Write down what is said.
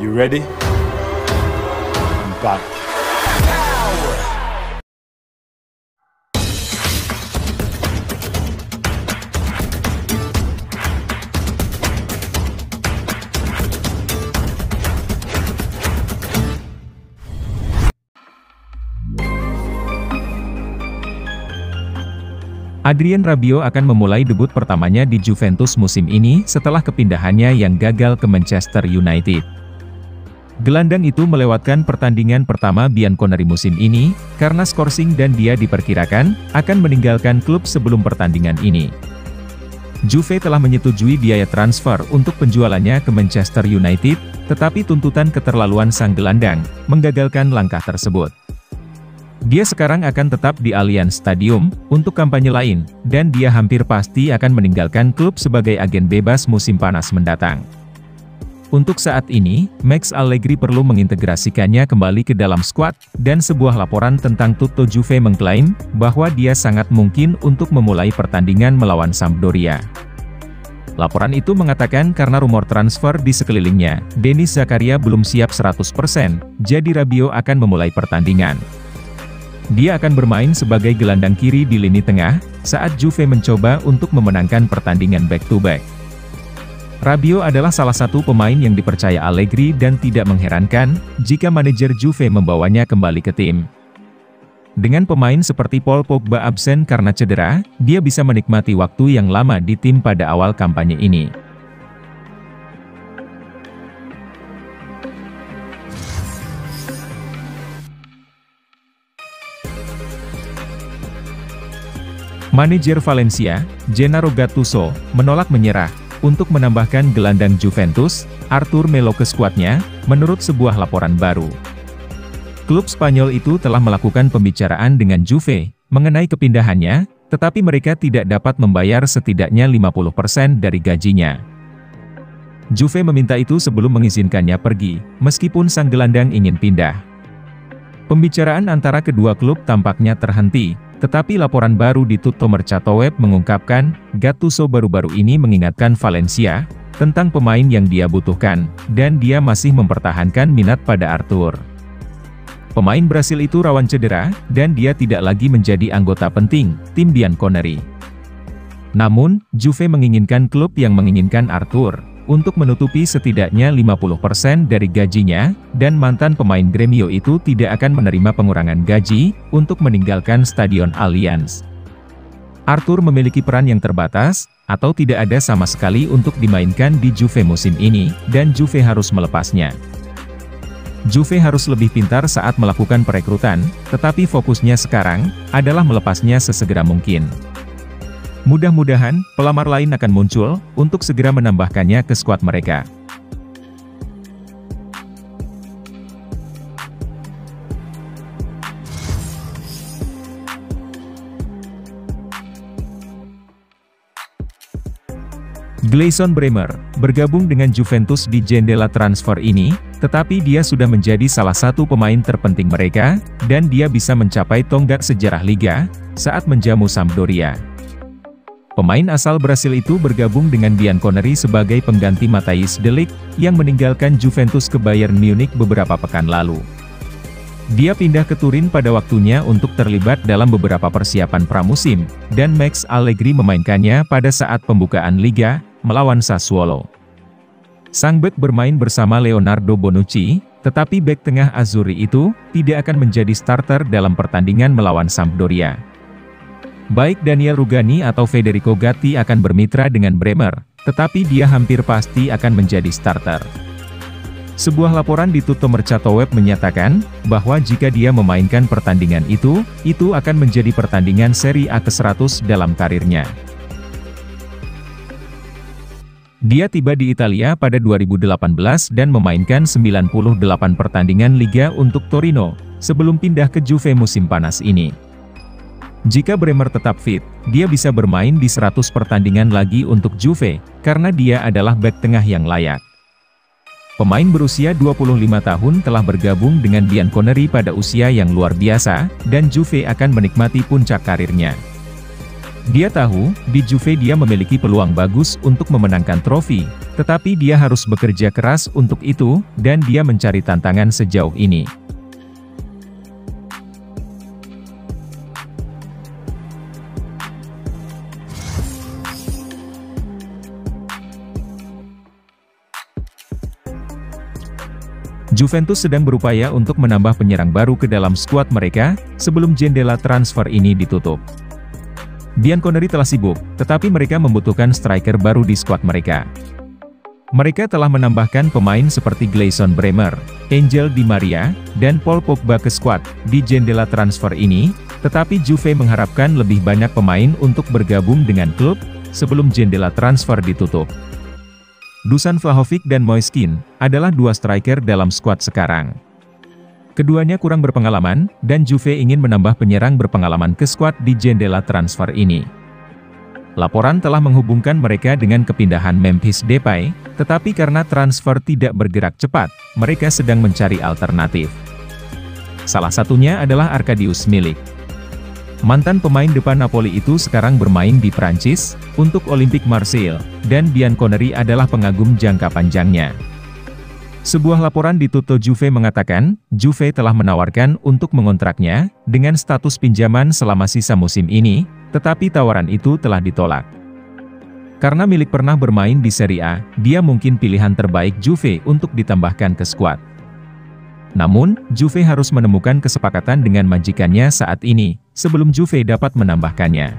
you ready? I'm back. Adrien Rabiot akan memulai debut pertamanya di Juventus musim ini setelah kepindahannya yang gagal ke Manchester United. Gelandang itu melewatkan pertandingan pertama Bianconeri musim ini, karena skorsing dan dia diperkirakan akan meninggalkan klub sebelum pertandingan ini. Juve telah menyetujui biaya transfer untuk penjualannya ke Manchester United, tetapi tuntutan keterlaluan sang gelandang menggagalkan langkah tersebut. Dia sekarang akan tetap di Allianz Stadium untuk kampanye lain, dan dia hampir pasti akan meninggalkan klub sebagai agen bebas musim panas mendatang. Untuk saat ini, Max Allegri perlu mengintegrasikannya kembali ke dalam skuad, dan sebuah laporan tentang Tutto Juve mengklaim bahwa dia sangat mungkin untuk memulai pertandingan melawan Sampdoria. Laporan itu mengatakan karena rumor transfer di sekelilingnya, Denis Zakaria belum siap 100%, jadi Rabiot akan memulai pertandingan. Dia akan bermain sebagai gelandang kiri di lini tengah, saat Juve mencoba untuk memenangkan pertandingan back-to-back. Rabiot adalah salah satu pemain yang dipercaya Allegri dan tidak mengherankan, jika manajer Juve membawanya kembali ke tim. Dengan pemain seperti Paul Pogba absen karena cedera, dia bisa menikmati waktu yang lama di tim pada awal kampanye ini. Manajer Valencia, Gennaro Gattuso, menolak menyerah untuk menambahkan gelandang Juventus, Artur Melo ke skuadnya, menurut sebuah laporan baru. Klub Spanyol itu telah melakukan pembicaraan dengan Juve mengenai kepindahannya, tetapi mereka tidak dapat membayar setidaknya 50% dari gajinya. Juve meminta itu sebelum mengizinkannya pergi, meskipun sang gelandang ingin pindah. Pembicaraan antara kedua klub tampaknya terhenti, tetapi laporan baru di Tutto Mercato Web mengungkapkan, Gattuso baru-baru ini mengingatkan Valencia tentang pemain yang dia butuhkan, dan dia masih mempertahankan minat pada Artur. Pemain Brasil itu rawan cedera, dan dia tidak lagi menjadi anggota penting tim Bianconeri. Namun, Juve menginginkan klub yang menginginkan Artur untuk menutupi setidaknya 50% dari gajinya, dan mantan pemain Gremio itu tidak akan menerima pengurangan gaji untuk meninggalkan Stadion Allianz. Artur memiliki peran yang terbatas, atau tidak ada sama sekali untuk dimainkan di Juve musim ini, dan Juve harus melepasnya. Juve harus lebih pintar saat melakukan perekrutan, tetapi fokusnya sekarang adalah melepasnya sesegera mungkin. Mudah-mudahan, pelamar lain akan muncul, untuk segera menambahkannya ke skuad mereka. Gleison Bremer, bergabung dengan Juventus di jendela transfer ini, tetapi dia sudah menjadi salah satu pemain terpenting mereka, dan dia bisa mencapai tonggak sejarah Liga, saat menjamu Sampdoria. Pemain asal Brasil itu bergabung dengan Bianconeri sebagai pengganti Matthijs de Ligt, yang meninggalkan Juventus ke Bayern Munich beberapa pekan lalu. Dia pindah ke Turin pada waktunya untuk terlibat dalam beberapa persiapan pramusim, dan Max Allegri memainkannya pada saat pembukaan Liga, melawan Sassuolo. Sang bek bermain bersama Leonardo Bonucci, tetapi bek tengah Azzurri itu tidak akan menjadi starter dalam pertandingan melawan Sampdoria. Baik Daniel Rugani atau Federico Gatti akan bermitra dengan Bremer, tetapi dia hampir pasti akan menjadi starter. Sebuah laporan di Tutto Mercato Web menyatakan, bahwa jika dia memainkan pertandingan itu akan menjadi pertandingan Serie A ke-100 dalam karirnya. Dia tiba di Italia pada 2018 dan memainkan 98 pertandingan Liga untuk Torino, sebelum pindah ke Juve musim panas ini. Jika Bremer tetap fit, dia bisa bermain di 100 pertandingan lagi untuk Juve, karena dia adalah bek tengah yang layak. Pemain berusia 25 tahun telah bergabung dengan Bianconeri pada usia yang luar biasa, dan Juve akan menikmati puncak karirnya. Dia tahu, di Juve dia memiliki peluang bagus untuk memenangkan trofi, tetapi dia harus bekerja keras untuk itu, dan dia mencari tantangan sejauh ini. Juventus sedang berupaya untuk menambah penyerang baru ke dalam skuad mereka, sebelum jendela transfer ini ditutup. Bianconeri telah sibuk, tetapi mereka membutuhkan striker baru di skuad mereka. Mereka telah menambahkan pemain seperti Gleison Bremer, Angel Di Maria, dan Paul Pogba ke skuad di jendela transfer ini, tetapi Juve mengharapkan lebih banyak pemain untuk bergabung dengan klub, sebelum jendela transfer ditutup. Dusan Vlahovic dan Moiskin adalah dua striker dalam skuad sekarang. Keduanya kurang berpengalaman, dan Juve ingin menambah penyerang berpengalaman ke skuad di jendela transfer ini. Laporan telah menghubungkan mereka dengan kepindahan Memphis Depay, tetapi karena transfer tidak bergerak cepat, mereka sedang mencari alternatif. Salah satunya adalah Arkadiusz Milik. Mantan pemain depan Napoli itu sekarang bermain di Prancis, untuk Olympique Marseille, dan Bianconeri adalah pengagum jangka panjangnya. Sebuah laporan di Tutto Juve mengatakan, Juve telah menawarkan untuk mengontraknya, dengan status pinjaman selama sisa musim ini, tetapi tawaran itu telah ditolak. Karena Milik pernah bermain di Serie A, dia mungkin pilihan terbaik Juve untuk ditambahkan ke skuad. Namun, Juve harus menemukan kesepakatan dengan majikannya saat ini, sebelum Juve dapat menambahkannya.